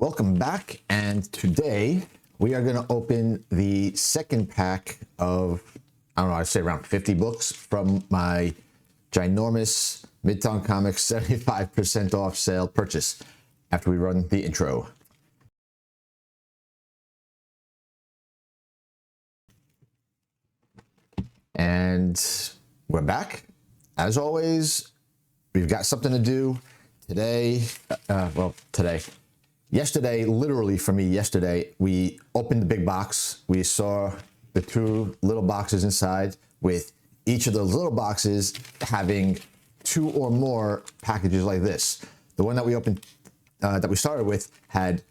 Welcome back, and today we are going to open the second pack of, I don't know, I'd say around 50 books from my ginormous Midtown Comics 75% off sale purchase after we run the intro. And we're back. As always, we've got something to do today. Yesterday, literally for me, we opened the big box. We saw the two little boxes inside, with each of those little boxes having two or more packages like this. The one that we opened, that we started with, had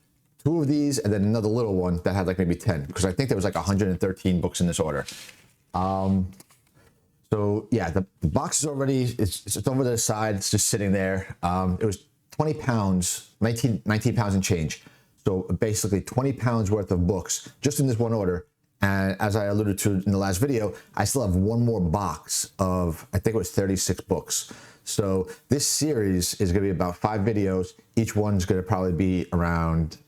two of these, and then another little one that had like maybe 10, because I think there was like 113 books in this order. So yeah, the box is already, it's over to the side. It's just sitting there. It was 20 pounds, 19 pounds and change. So basically 20 pounds worth of books just in this one order. And as I alluded to in the last video, I still have one more box of, I think it was 36 books. So this series is going to be about 5 videos. Each one's going to probably be around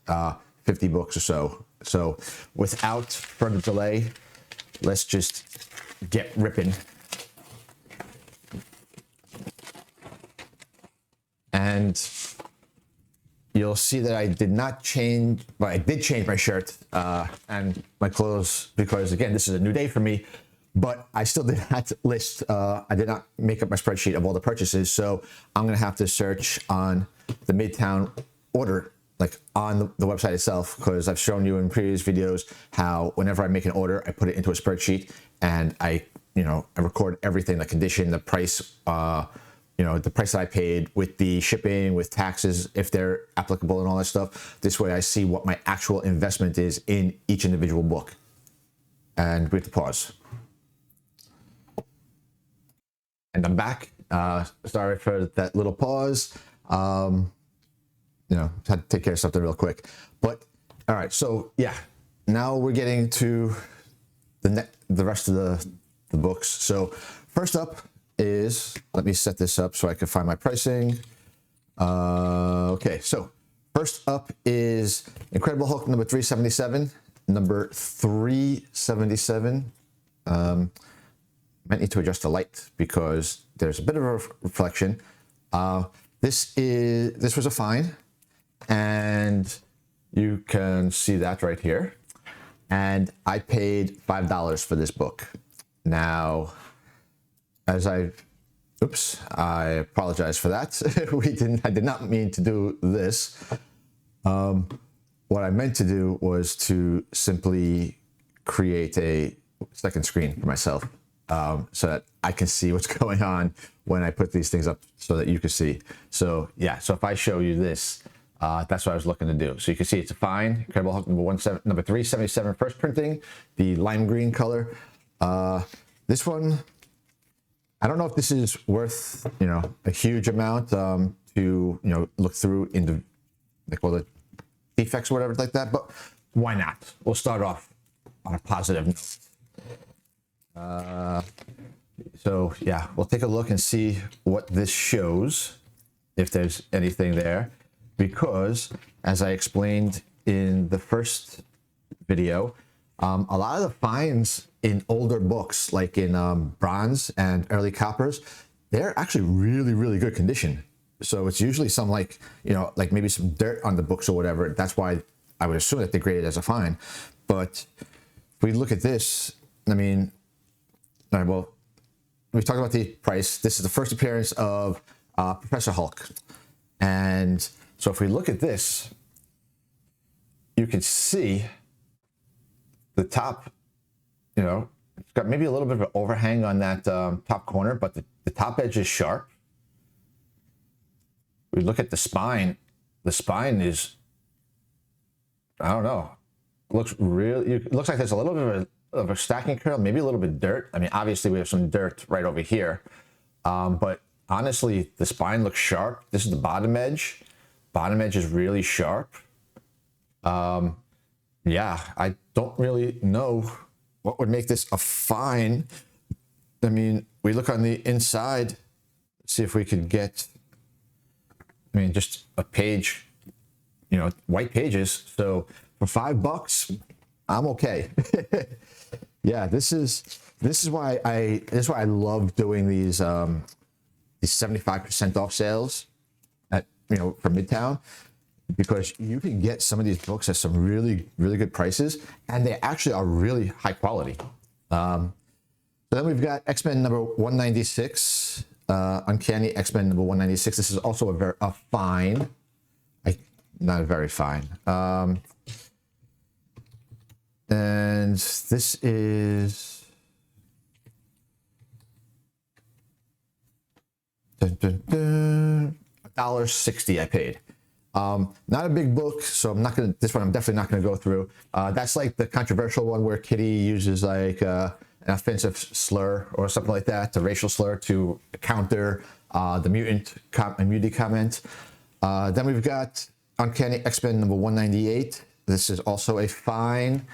50 books or so. So without further delay, let's just get ripping. And you'll see that I did not change, well, I did change my shirt and my clothes, because again, this is a new day for me, but I still did not list, I did not make up my spreadsheet of all the purchases. So I'm going to have to search on the Midtown order, like on the website itself, because I've shown you in previous videos how whenever I make an order, I put it into a spreadsheet and I record everything, the condition, the price, the price that I paid with the shipping, with taxes, if they're applicable and all that stuff. This way I see what my actual investment is in each individual book. And we have to pause. And I'm back. Sorry for that little pause. Had to take care of something real quick. But all right, so yeah, now we're getting to the rest of the books. So first up is, let me set this up so I can find my pricing. Okay, so first up is Incredible Hulk number 377. Number 377. Might need to adjust the light because there's a bit of a reflection. This was a fine, and you can see that right here. And I paid $5 for this book. Now, I apologize for that. I did not mean to do this. What I meant to do was to simply create a second screen for myself, so that I can see what's going on when I put these things up, so that you can see. So yeah, so if I show you this, that's what I was looking to do. So you can see it's a fine, Incredible Hulk number 377, first printing, the lime green color. This one, I don't know if this is worth, a huge amount to, look through into, like, all the defects or whatever like that, but why not? We'll start off on a positive note. So yeah, we'll take a look and see what this shows, if there's anything there, because as I explained in the first video, a lot of the fines in older books, like in bronze and early coppers, they're actually really, really good condition. So it's usually some like maybe some dirt on the books or whatever. That's why I would assume that they're graded as a fine. But if we look at this, I mean, all right, well, we talked about the price. This is the first appearance of Professor Hulk. And so if we look at this, you can see the top, it's got maybe a little bit of an overhang on that top corner, but the top edge is sharp. We look at the spine. The spine is, I don't know, looks it looks like there's a little bit of a stacking curl, maybe a little bit of dirt. I mean, obviously we have some dirt right over here, but honestly, the spine looks sharp. This is the bottom edge. Bottom edge is really sharp. Yeah, I don't really know what would make this a fine. I mean, we look on the inside, see if we could get, just a page, white pages. So for $5, I'm okay. Yeah, this is why I love doing these 75% off sales at from Midtown, because you can get some of these books at some really good prices, and they actually are really high quality. So then we've got X-Men number 196, Uncanny X-Men number 196. This is also a fine, not a very fine. And this is $1.60 I paid. Not a big book, so I'm definitely not gonna go through. That's like the controversial one where Kitty uses like an offensive slur or something like that, the racial slur, to counter the immunity comment. Then we've got Uncanny X-Men number 198. This is also a fine,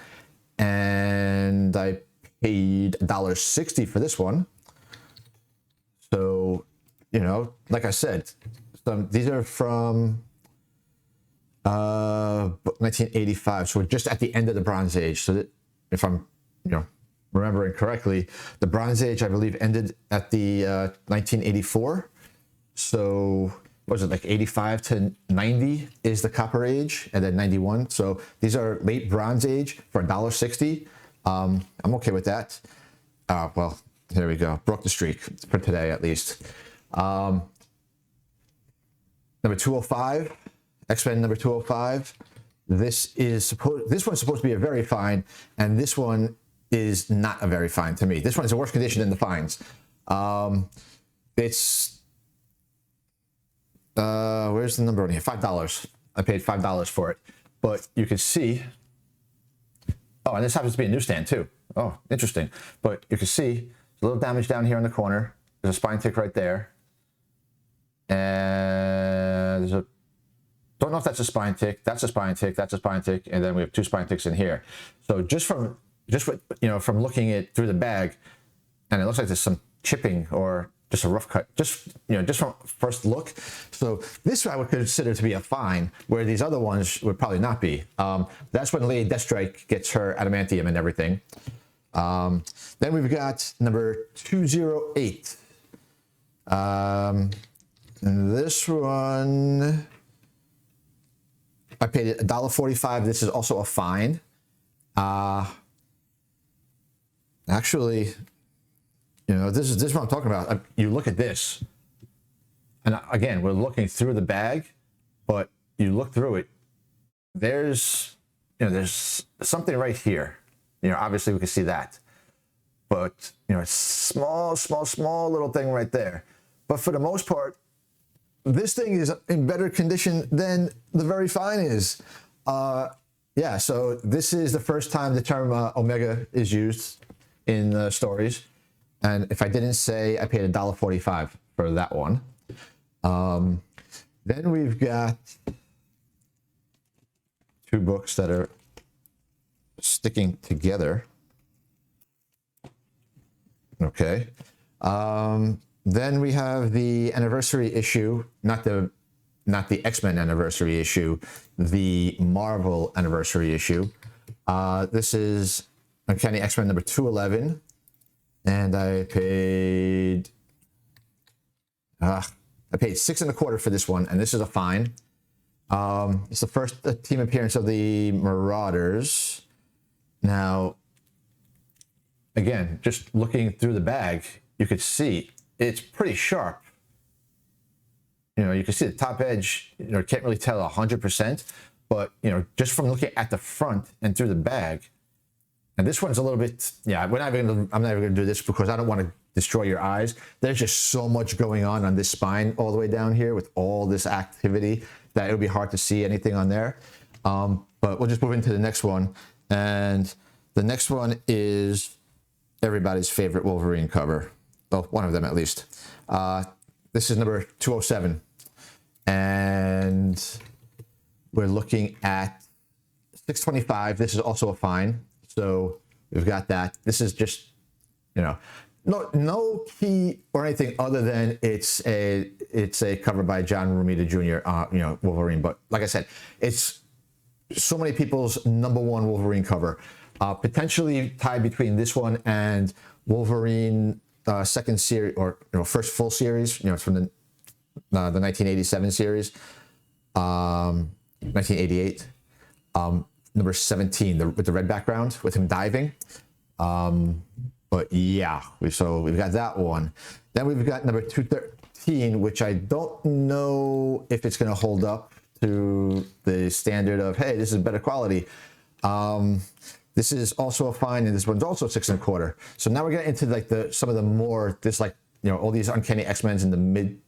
and I paid $1.60 for this one. So, like I said, these are from 1985. So we're just at the end of the Bronze Age. So that, if I'm, remembering correctly, the Bronze Age, I believe, ended at the 1984. So what was it, like 85 to 90 is the Copper Age, and then 91. So these are late Bronze Age for $1.60. I'm okay with that. Well, here we go. Broke the streak for today, at least. Number 205, X-Men number 205. This one's supposed to be a very fine, and this one is not a very fine to me. This one is in worse condition than the fines. It's where's the number on here? $5. I paid $5 for it, but you can see. Oh, and this happens to be a newsstand too. Oh, interesting. But you can see there's a little damage down here in the corner. There's a spine tick right there, and don't know if that's a spine tick. That's a spine tick. That's a spine tick, and then we have two spine ticks in here. So just from looking it through the bag, and it looks like there's some chipping or just a rough cut, just from first look. So this I would consider to be a fine, where these other ones would probably not be. That's when Lady Deathstrike gets her adamantium and everything. Then we've got number 208. And this one, I paid it $1.45. This is also a fine. Actually, this is what I'm talking about. You look at this, and again, we're looking through the bag, but you look through it, there's something right here. Obviously we can see that, but it's small little thing right there. But for the most part, this thing is in better condition than the very fine is. Yeah, so this is the first time the term Omega is used in stories. And if I didn't say, I paid $1.45 for that one. Then we've got two books that are sticking together. Okay. Then we have the anniversary issue, not the X-Men anniversary issue, the Marvel anniversary issue. This is Uncanny X-Men number 211. And I paid $6.25 for this one, and this is a fine. It's the first team appearance of the Marauders. Now, again, just looking through the bag, you could see it's pretty sharp. You can see the top edge. Can't really tell 100%, but just from looking at the front and through the bag. And this one's a little bit, I'm never going to do this because I don't want to destroy your eyes. There's just so much going on this spine all the way down here with all this activity that it would be hard to see anything on there. But we'll just move into the next one. And the next one is everybody's favorite Wolverine cover. Well, one of them at least. This is number 207. And we're looking at $6.25. This is also a fine. So we've got that. This is just, no key or anything other than it's a cover by John Romita Jr. Wolverine. But like I said, it's so many people's #1 Wolverine cover, potentially tied between this one and Wolverine second series, or first full series. It's from the 1987 series, 1988, number 17, with the red background with him diving. But yeah, so we've got that one. Then we've got number 213, which I don't know if it's going to hold up to the standard of, hey, this is better quality. This is also a fine, and this one's also 6 1/4. So now we're getting into like some of the more, all these Uncanny X-Men's in the mid,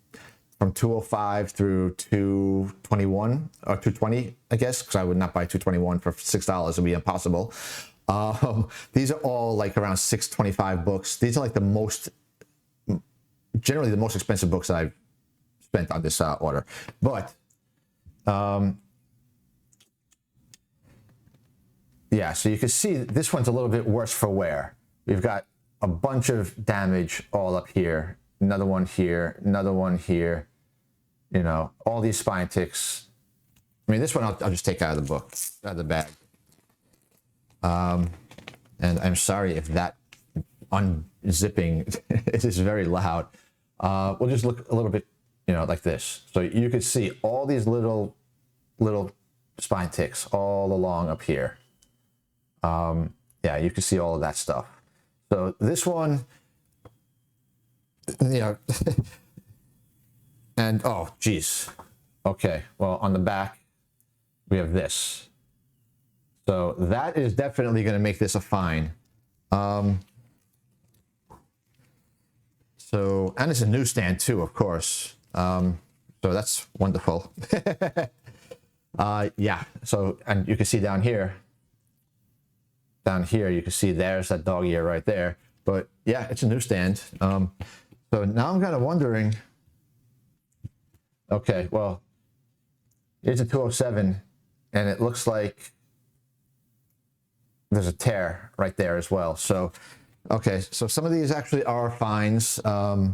from 205 through 221 or 220, I guess, because I would not buy 221 for $6. It would be impossible. These are all like around $6.25 books. These are like generally the most expensive books that I've spent on this order. But yeah, so you can see this one's a little bit worse for wear. We've got a bunch of damage all up here. Another one here. Another one here. All these spine ticks. I mean, this one I'll just take out of the book, out of the bag. And I'm sorry if that unzipping is very loud. We'll just look a little bit, like this. So you can see all these little spine ticks all along up here. Yeah, you can see all of that stuff. So this one, and oh, geez. Okay, well, on the back, we have this. So that is definitely going to make this a fine. And it's a newsstand too, of course. So that's wonderful. Yeah. So, and you can see down here, you can see there's that dog ear right there. But yeah, it's a newsstand. So now I'm kind of wondering. Okay, well, here's a 207, and it looks like there's a tear right there as well. So, okay, so some of these actually are fines. What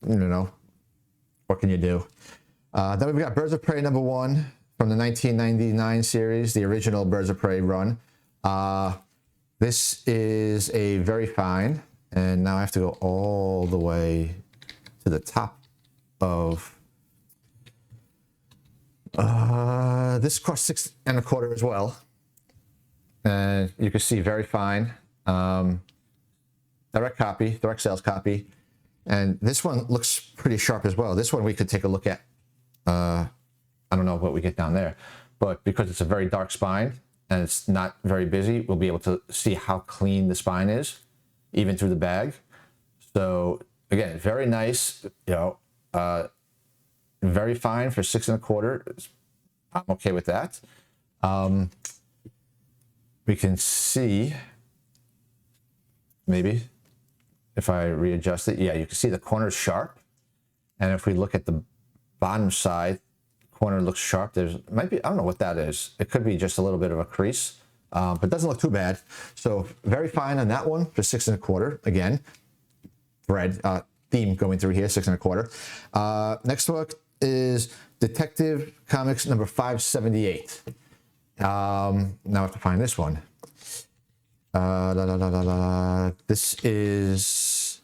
can you do? Then we've got Birds of Prey #1 from the 1999 series, the original Birds of Prey run. This is a very fine, and now I have to go all the way to the top of. This cost 6 1/4 as well. And you can see very fine, direct sales copy. And this one looks pretty sharp as well. This one we could take a look at. I don't know what we get down there, but because it's a very dark spine and it's not very busy, we'll be able to see how clean the spine is, even through the bag. So again, very nice, very fine for 6 1/4. I'm okay with that. We can see, maybe, if I readjust it, yeah, you can see the corner's sharp. And if we look at the bottom side, corner looks sharp. Might be, I don't know what that is. It could be just a little bit of a crease, but it doesn't look too bad. So very fine on that one for 6 1/4. Again, thread theme going through here, 6 1/4. Next book is Detective Comics number 578. Now I have to find this one. This is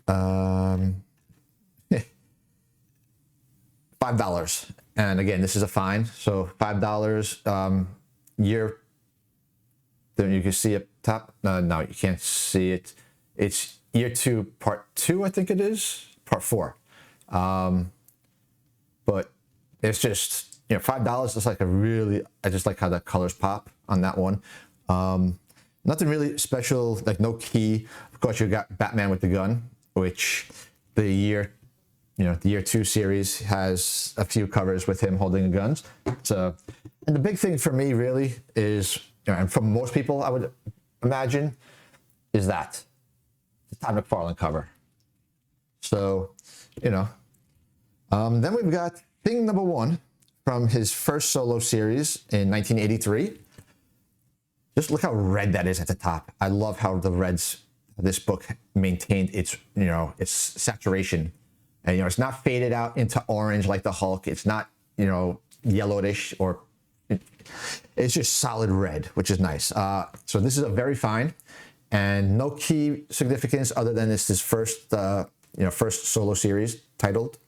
$5. And again, this is a fine. So $5 year. Then you can see up top. No, you can't see it. It's year 2, part 2, I think it is. Part 4. But it's just, $5 is like I just like how the colors pop on that one. Nothing really special, like no key. Of course, you got Batman with the gun, which the year 2 series has a few covers with him holding the guns. So, and the big thing for me really is, and for most people I would imagine, is that the Todd McFarlane cover. So, then we've got Thing #1 from his first solo series in 1983. Just look how red that is at the top. I love how this book maintained its, its saturation. And, it's not faded out into orange like the Hulk. It's not, yellowish or it's just solid red, which is nice. So this is a very fine and no key significance other than it's his first, first solo titled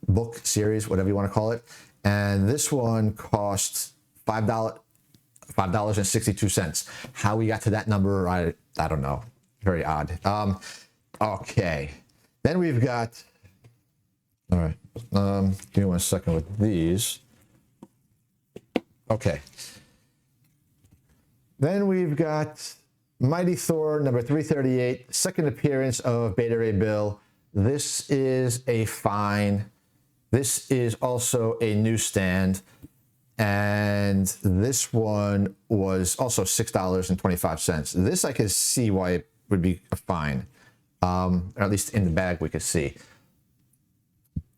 book series, whatever you want to call it. And this one costs $5.62. How we got to that number, I don't know. Very odd. Okay. Then we've got, all right. Give me 1 second with these. Okay. Then we've got Mighty Thor number 338, second appearance of Beta Ray Bill. This is a fine. This is also a newsstand. And this one was also $6.25. This I could see why it would be a fine. Or at least in the bag we could see.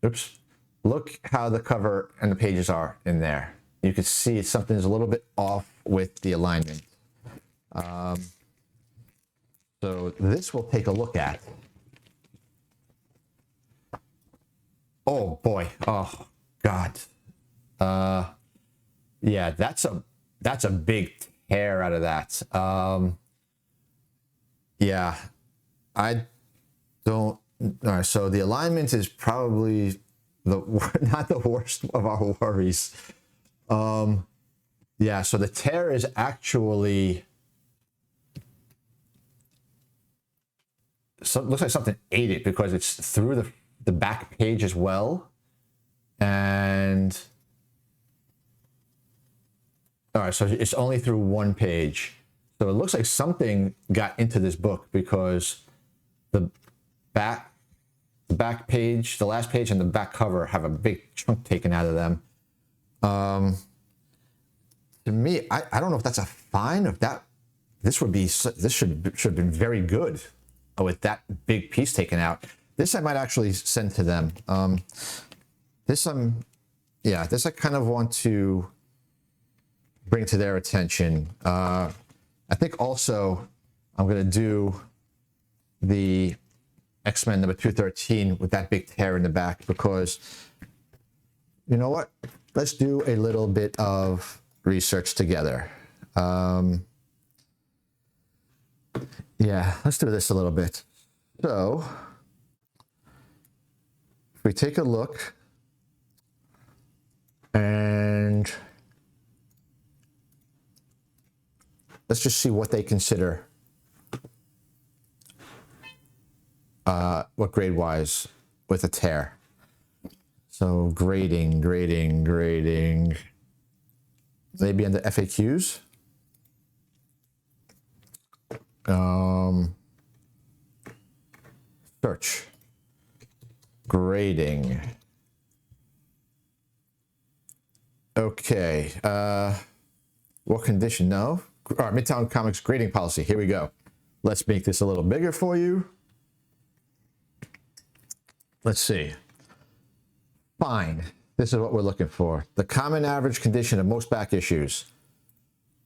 Oops. Look how the cover and the pages are in there. You can see something's a little bit off with the alignment. So this we'll take a look at. Oh boy. Oh God. Yeah, that's a big tear out of that. Yeah, I don't. All right, so the alignment is probably not the worst of our worries. Yeah, so the tear is actually looks like something ate it because it's through the back page as well, and. All right, so it's only through one page. So it looks like something got into this book because the back page, the last page and the back cover have a big chunk taken out of them. To me, I don't know if that's a fine, if this should have been very good with that big piece taken out. This I might actually send to them. This I kind of want to bring to their attention. I think also I'm going to do the X-Men number 213 with that big tear in the back because, you know what? Let's do a little bit of research together. Yeah, let's do this a little bit. So, if we take a look and let's just see what they consider, what grade-wise with a tear. So grading. Maybe under FAQs. Search. Grading. Okay. What condition? No. All right, Midtown Comics grading policy. Here we go. Let's make this a little bigger for you. Let's see. Fine. This is what we're looking for. The common average condition of most back issues.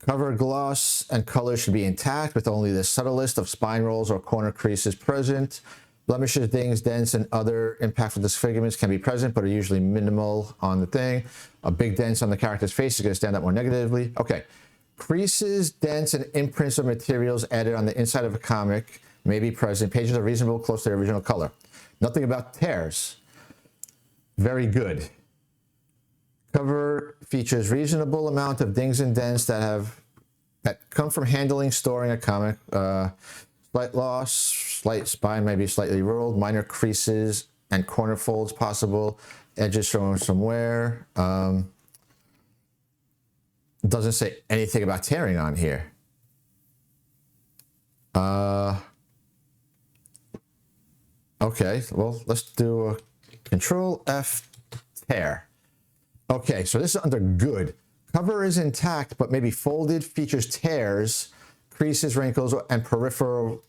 Cover gloss and color should be intact with only the subtlest of spine rolls or corner creases present. Blemishes, dings, dents, and other impactful disfigurements can be present, but are usually minimal on the thing. A big dent on the character's face is going to stand out more negatively. Okay. Creases, dents, and imprints of materials added on the inside of a comic may be present. Pages are reasonable, close to their original color. Nothing about tears. Very good. Cover features reasonable amount of dings and dents that come from handling, storing a comic. Slight loss, slight spine may be slightly rolled, minor creases and corner folds possible, edges showing some wear. Doesn't say anything about tearing on here. Okay, well, let's do a Control F tear. Okay, so this is under good. Cover is intact, but maybe folded, features tears, creases, wrinkles, and peripheral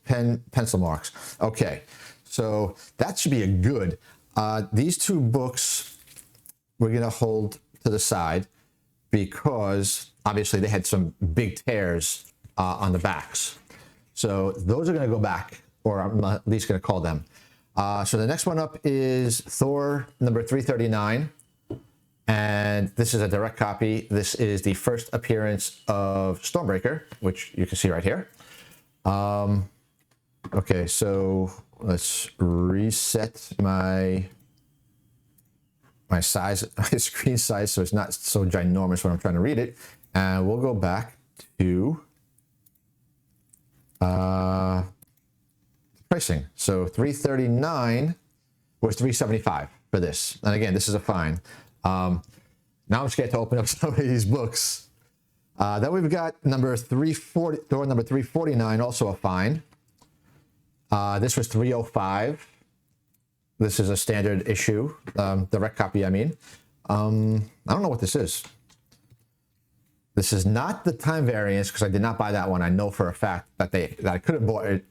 pencil marks. Okay, so that should be a good. These two books we're going to hold to the side because obviously they had some big tears on the backs. So those are going to go back, or I'm at least going to call them. So the next one up is Thor number 339. And this is a direct copy. This is the first appearance of Stormbreaker, which you can see right here. Okay, so let's reset my size, my screen size, so it's not so ginormous when I'm trying to read it. And we'll go back to pricing. So 339 was 375 for this. And again, this is a fine. Now I'm scared to open up some of these books. Then we've got number 340, Thor number 349, also a fine. This was 305. This is a standard issue, direct copy, I mean. I don't know what this is. This is not the time variance, because I did not buy that one. I know for a fact that I could have bought it.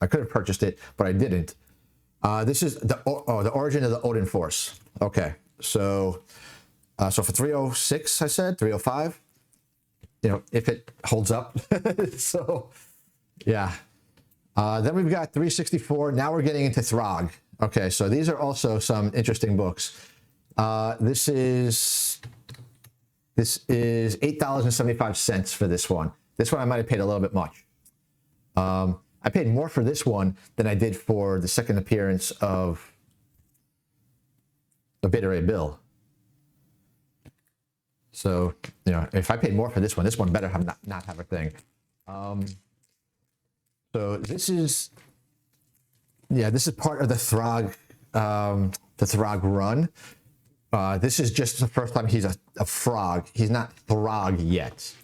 I could have purchased it, but I didn't. This is the origin of the Odin Force. Okay, so for 306, I said 305. You know, if it holds up. So, yeah. Then we've got 364. Now we're getting into Throg. Okay, so these are also some interesting books. This is $8.75 for this one. This one I might have paid a little bit much. I paid more for this one than I did for the second appearance of the Beta Ray Bill. So, you know, if I paid more for this one better have not have a thing. So this is part of the Throg run. This is just the first time he's a frog. He's not Throg yet.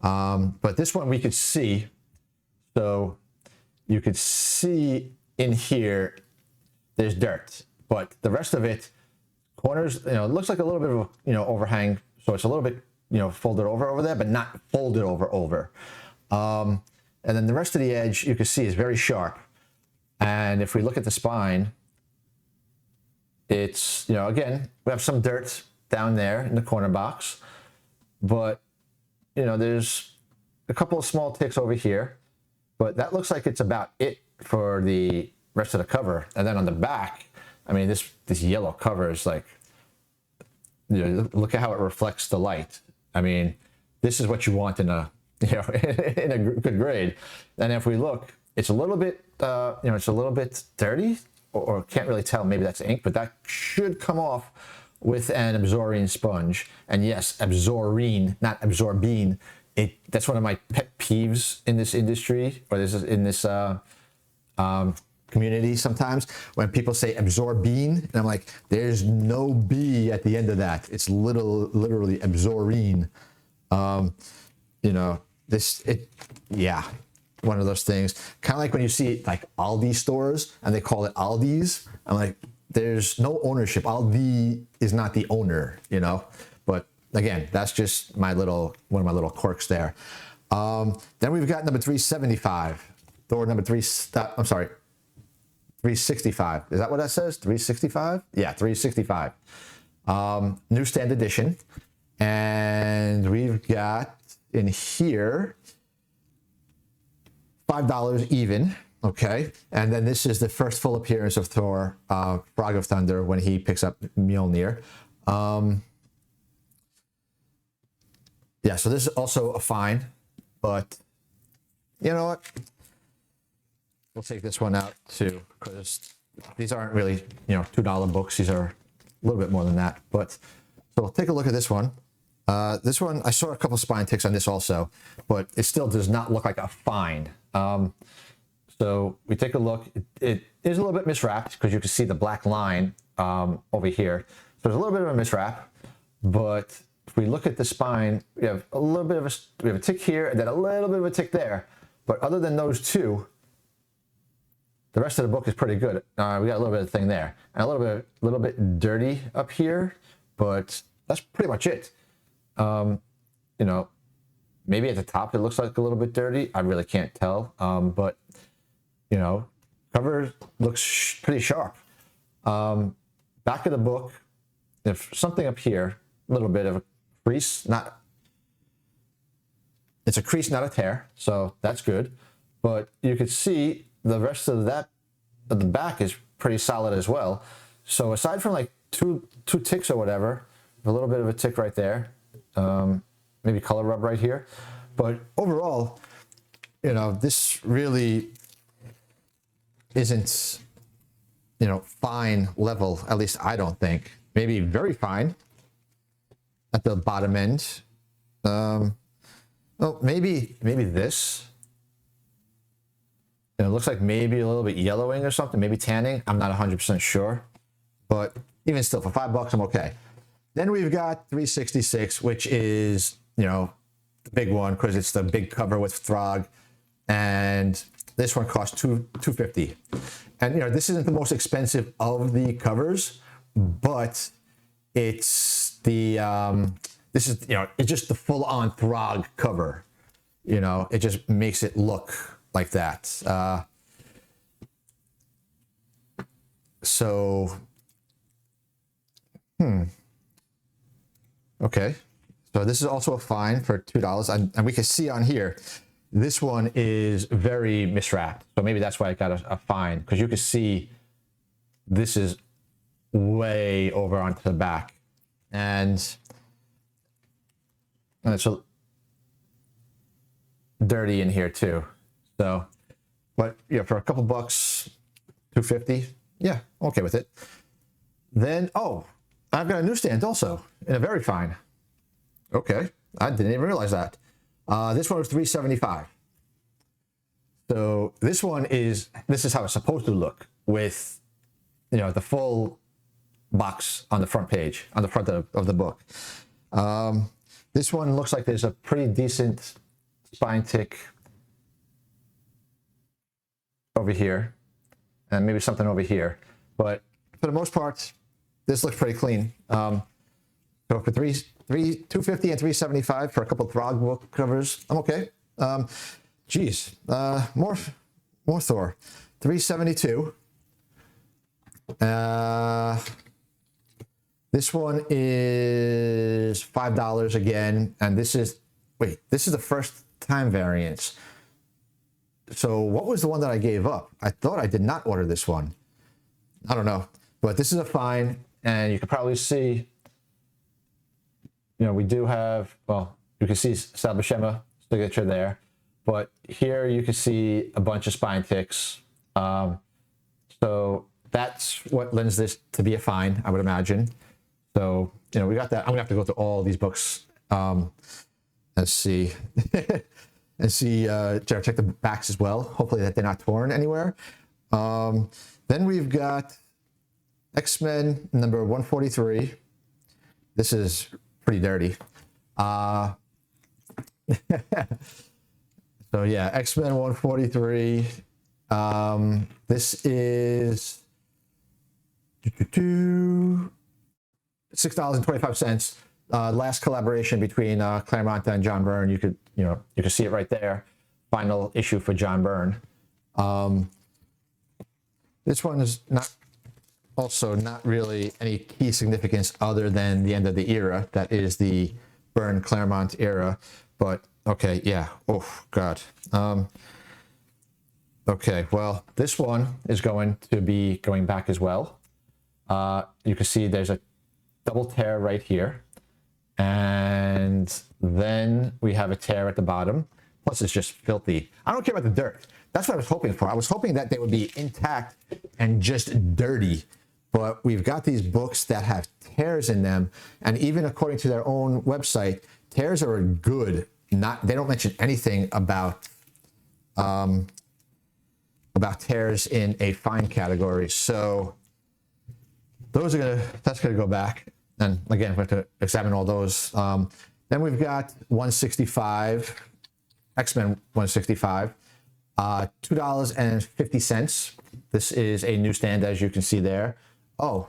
But this one we could see. So you could see in here, there's dirt, but the rest of it, corners, you know, it looks like a little bit of a, you know, overhang. So it's a little bit, you know, folded over there, but not folded over. And then the rest of the edge you can see is very sharp. And if we look at the spine, it's, you know, again, we have some dirt down there in the corner box, but, you know, there's a couple of small ticks over here, but that looks like it's about it for the rest of the cover. And then on the back, I mean, this yellow cover is like, you know, look at how it reflects the light. I mean, this is what you want in a, you know, in a good grade. And if we look, it's a little bit, you know, it's a little bit dirty, or can't really tell. Maybe that's ink, but that should come off with an Absorbine sponge. And yes, Absorbine, not Absorbine. That's one of my pet peeves in this industry, or this is in this community sometimes, when people say Absorbine, and I'm like, there's no B at the end of that. It's literally Absorbine. You know, yeah, one of those things. Kind of like when you see like Aldi stores and they call it Aldi's. I'm like, there's no ownership. Aldi is not the owner, you know. But again, that's just one of my little quirks there. Then we've got number 375, Thor number 365. Is that what that says? 365? Yeah, 365. Newsstand edition. And we've got in here $5 even. Okay. And then this is the first full appearance of Thor, Frog of Thunder, when he picks up Mjolnir. Yeah, so this is also a fine, but you know what? We'll take this one out too, because these aren't really, you know, $2 books. These are a little bit more than that. But so we'll take a look at this one. This one, I saw a couple of spine ticks on this also, but it still does not look like a fine. So we take a look. It is a little bit miswrapped because you can see the black line over here. So there's a little bit of a miswrap, but if we look at the spine, we have a little bit of we have a tick here and then a little bit of a tick there. But other than those two, the rest of the book is pretty good. We got a little bit of thing there and a little bit dirty up here, but that's pretty much it. You know, maybe at the top it looks like a little bit dirty. I really can't tell. But you know, cover looks pretty sharp. Back of the book, if something up here, a little bit of a crease, not It's a crease, not a tear, so that's good. But you could see the rest of the back is pretty solid as well. So aside from like two ticks or whatever, a little bit of a tick right there, maybe color rub right here, but overall, you know, this really isn't, you know, fine level. At least I don't think. Maybe very fine at the bottom end. Oh, maybe this. And it looks like maybe a little bit yellowing or something, maybe tanning. I'm not 100% sure, but even still, for $5, I'm okay. Then we've got 366, which is, you know, the big one because it's the big cover with Throg, and this one costs $250. And you know, this isn't the most expensive of the covers, but it's the this is, you know, it's just the full-on Throg cover. You know, it just makes it look like that. Okay. So this is also a fine for $2, and we can see on here, this one is very miswrapped. So maybe that's why it got a fine, because you can see this is way over onto the back, and it's a dirty in here too. So, but yeah, for a couple bucks, $250, yeah, I'm okay with it. Then, oh, I've got a newsstand also in a very fine. Okay, I didn't even realize that. This one was $375. So this is how it's supposed to look with, you know, the full box on the front page, on the front of the book. This one looks like there's a pretty decent spine tick over here, and maybe something over here. But for the most part, this looks pretty clean. So for $250 and $375 for a couple of Throg book covers, I'm okay. Geez, more Thor, $372. This one is $5 again, and this is the first time variance. So what was the one that I gave up? I thought I did not order this one. I don't know, but this is a fine, and you can probably see, you know, we do have, well, you can see Sal Buscema signature there, but here you can see a bunch of spine ticks. So that's what lends this to be a fine, I would imagine. So, you know, we got that. I'm gonna have to go through all these books. Let's see. And see, check the backs as well. Hopefully that they're not torn anywhere. Then we've got X-Men number 143. This is pretty dirty. So yeah, X-Men 143. This is $6.25. Last collaboration between Claremont and John Byrne. You could see it right there. Final issue for John Byrne. This one is not really any key significance other than the end of the era. That is the Byrne Claremont era. But okay, yeah. Oh God. Okay, well, this one is going to be going back as well. You can see there's a double tear right here. And then we have a tear at the bottom. Plus, it's just filthy. I don't care about the dirt. That's what I was hoping for. I was hoping that they would be intact and just dirty. But we've got these books that have tears in them. And even according to their own website, tears are good. They don't mention anything about tears in a fine category. So that's gonna go back. And again, we have to examine all those. Then we've got 165, X-Men 165, $2.50. This is a newsstand, as you can see there. Oh,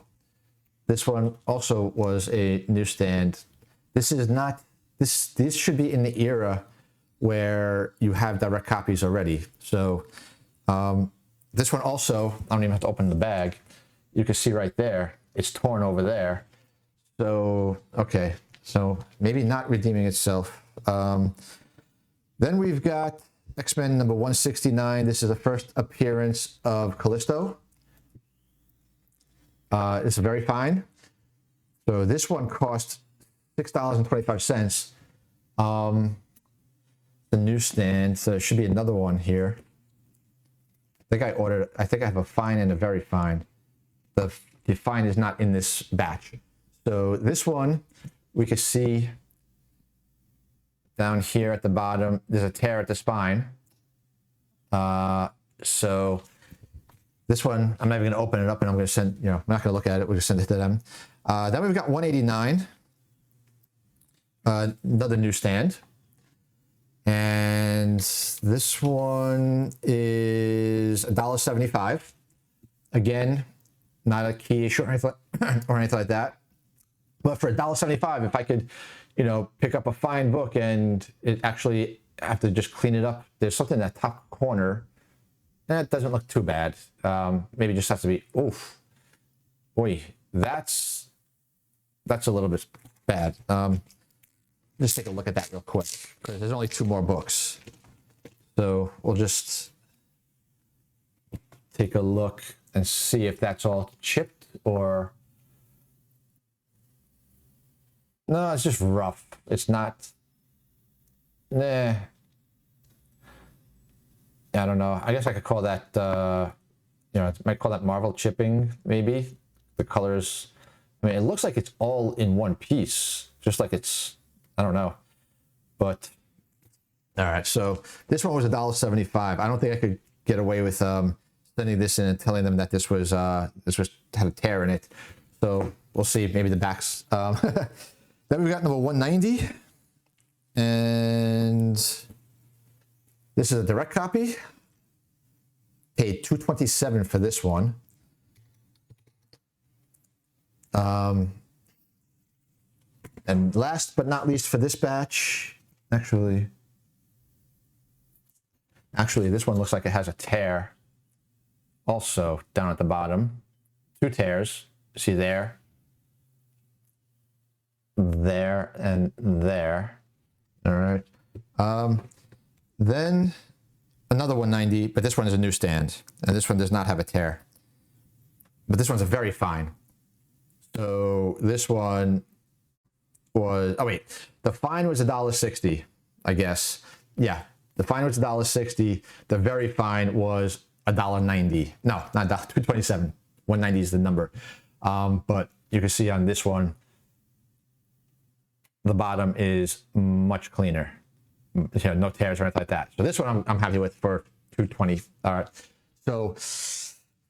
this one also was a newsstand. This is not, this should be in the era where you have direct copies already. So this one also, I don't even have to open the bag. You can see right there, it's torn over there. So, okay, so maybe not redeeming itself. Then we've got X-Men number 169. This is the first appearance of Callisto. It's very fine. So this one cost $6.25. The newsstand, so there should be another one here. I think I have a fine and a very fine. The fine is not in this batch. So this one, we can see down here at the bottom, there's a tear at the spine. So this one, I'm not even going to open it up, and I'm going to send, I'm not going to look at it. We'll just send it to them. Then we've got 189, another newsstand. And this one is $1.75. Again, not a key issue or anything like that. But for $1.75, if I could, pick up a fine book and it actually have to just clean it up. There's something in that top corner. That doesn't look too bad. Maybe just has to be, oof. Boy, that's a little bit bad. Just take a look at that real quick, because there's only 2 more books. So we'll just take a look and see if that's all chipped or... No, it's just rough. It's not... Nah. I don't know. I guess I could call that, I might call that Marvel chipping, maybe. The colors... I mean, it looks like it's all in one piece, just like it's... I don't know, but all right. So this one was $1.75. I don't think I could get away with sending this in and telling them that this was had a tear in it. So we'll see. Maybe the backs. Then we've got number 190, and this is a direct copy. Paid $2.27 for this one. And last but not least for this batch, actually, this one looks like it has a tear also down at the bottom. 2 tears. See there, there, and there. All right. Then another 190, but this one is a newsstand, and this one does not have a tear. But this one's a very fine. So this one was, the fine was $1.60, I guess. Yeah, the fine was $1.60. The very fine was $1.90. No, not $2.27. 190 is the number. But you can see on this one, the bottom is much cleaner. No tears or anything like that. So this one I'm happy with for $2.20. All right. So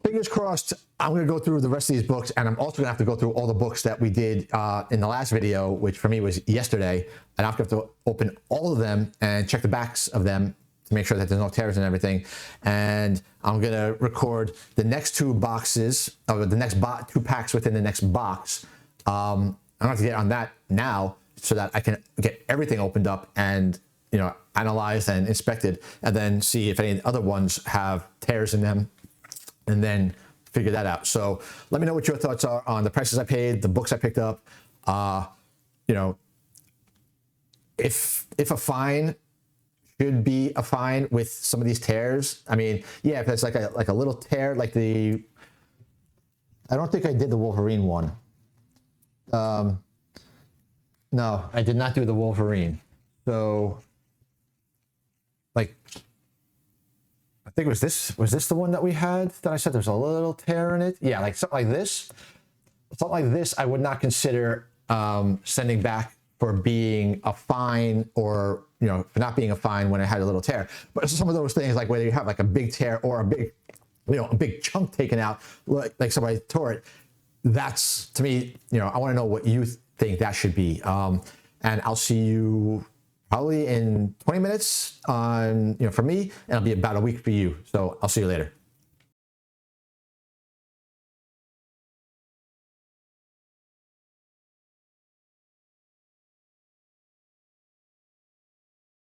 fingers crossed, I'm going to go through the rest of these books, and I'm also going to have to go through all the books that we did in the last video, which for me was yesterday. And I'm going to have to open all of them and check the backs of them to make sure that there's no tears and everything. And I'm going to record the next 2 boxes, or the next 2 packs within the next box. I'm going to have to get on that now so that I can get everything opened up and, analyzed and inspected, and then see if any other ones have tears in them, and then figure that out. So let me know what your thoughts are on the prices I paid, the books I picked up. If a fine should be a fine with some of these tears. I mean, yeah, if it's like a little tear, like I don't think I did the Wolverine one. No, I did not do the Wolverine. So, I think was this the one that we had that I said there's a little tear in it? Yeah, like something like this. Something like this, I would not consider sending back for being a fine, or for not being a fine when it had a little tear. But some of those things, like whether you have like a big tear or a big chunk taken out, like somebody tore it, that's, to me, I want to know what you think that should be. And I'll see you probably in 20 minutes on, for me, and it'll be about a week for you. So I'll see you later.